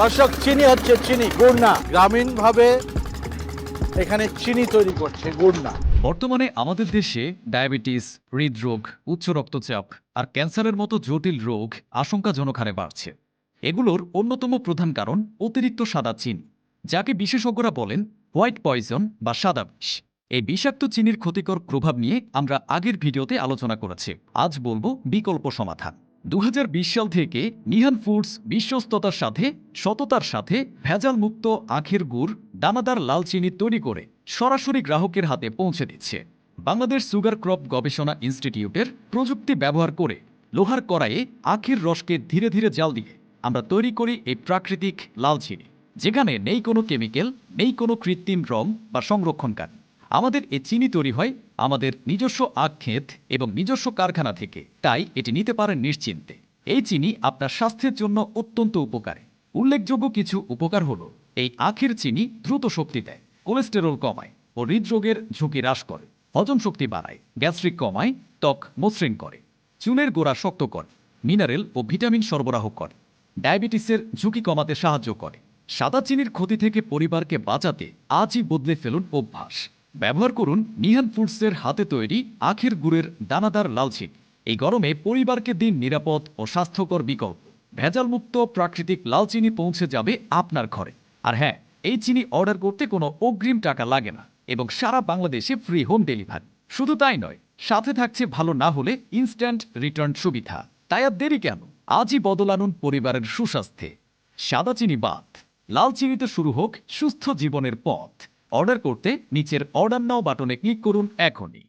দর্শক, চিনি হচ্ছে চিনি, গুড় না। গ্রামীণভাবে এখানে চিনি তৈরি করছে, গুড় না। বর্তমানে আমাদের দেশে ডায়াবেটিস, হৃদরোগ, উচ্চ রক্তচাপ আর ক্যান্সারের মতো জটিল রোগ আশঙ্কাজনক হারে বাড়ছে। এগুলোর অন্যতম প্রধান কারণ অতিরিক্ত সাদা চিনি, যাকে বিশেষজ্ঞরা বলেন হোয়াইট পয়জন বা সাদা বিষ। এই বিষাক্ত চিনির ক্ষতিকর প্রভাব নিয়ে আমরা আগের ভিডিওতে আলোচনা করেছি। আজ বলবো বিকল্প সমাধান। 2020 সাল থেকে নিহান ফুডস বিশ্বস্ততার সাথে, সততার সাথে ভেজাল মুক্ত আখের গুড়, দানাদার লাল চিনি তৈরি করে সরাসরি গ্রাহকের হাতে পৌঁছে দিচ্ছে। বাংলাদেশ সুগার ক্রপ গবেষণা ইনস্টিটিউটের প্রযুক্তি ব্যবহার করে লোহার কড়াইয়ে আখের রসকে ধীরে ধীরে জাল দিয়ে আমরা তৈরি করি এই প্রাকৃতিক লাল চিনি, যেখানে নেই কোনো কেমিক্যাল, নেই কোনো কৃত্রিম রং বা সংরক্ষণকারী। আমাদের এই চিনি তৈরি হয় আমাদের নিজস্ব আখ ক্ষেত এবং নিজস্ব কারখানা থেকে, তাই এটি নিতে পারেন নিশ্চিন্তে। এই চিনি আপনার স্বাস্থ্যের জন্য অত্যন্ত উপকারী। উল্লেখযোগ্য কিছু উপকার হলো, এই আখের চিনি দ্রুত শক্তি দেয়, কোলেস্টেরল কমায় ও হৃদরোগের ঝুঁকি হ্রাস করে, হজম শক্তি বাড়ায়, গ্যাস্ট্রিক কমায়, ত্বক মসৃণ করে, চুলের গোড়া শক্ত করে, মিনারেল ও ভিটামিন সরবরাহ করে, ডায়াবেটিসের ঝুঁকি কমাতে সাহায্য করে। সাদা চিনির ক্ষতি থেকে পরিবারকে বাঁচাতে আজই বদলে ফেলুন অভ্যাস। ব্যবহার করুন নিহান ফুডসের হাতে তৈরি আখের গুড়ের দানাদার লাল চিনি। এই গরমে পরিবারকে দিন নিরাপদ ও স্বাস্থ্যকর বিকল্প। ভেজালমুক্ত প্রাকৃতিক লাল চিনি পৌঁছে যাবে আপনার ঘরে। আর হ্যাঁ, এই চিনি অর্ডার করতে কোনো অগ্রিম টাকা লাগে না এবং সারা বাংলাদেশে ফ্রি হোম ডেলিভারি। শুধু তাই নয়, সাথে থাকছে ভালো না হলে ইনস্ট্যান্ট রিটার্ন সুবিধা। তাই আর দেরি কেন? আজই বদল আনুন পরিবারের সুস্বাস্থ্যে। সাদা চিনি বাদ, লাল চিনিতে শুরু হোক সুস্থ জীবনের পথ। অর্ডার করতে নিচের অর্ডার নাও বাটনে ক্লিক করুন এখনই।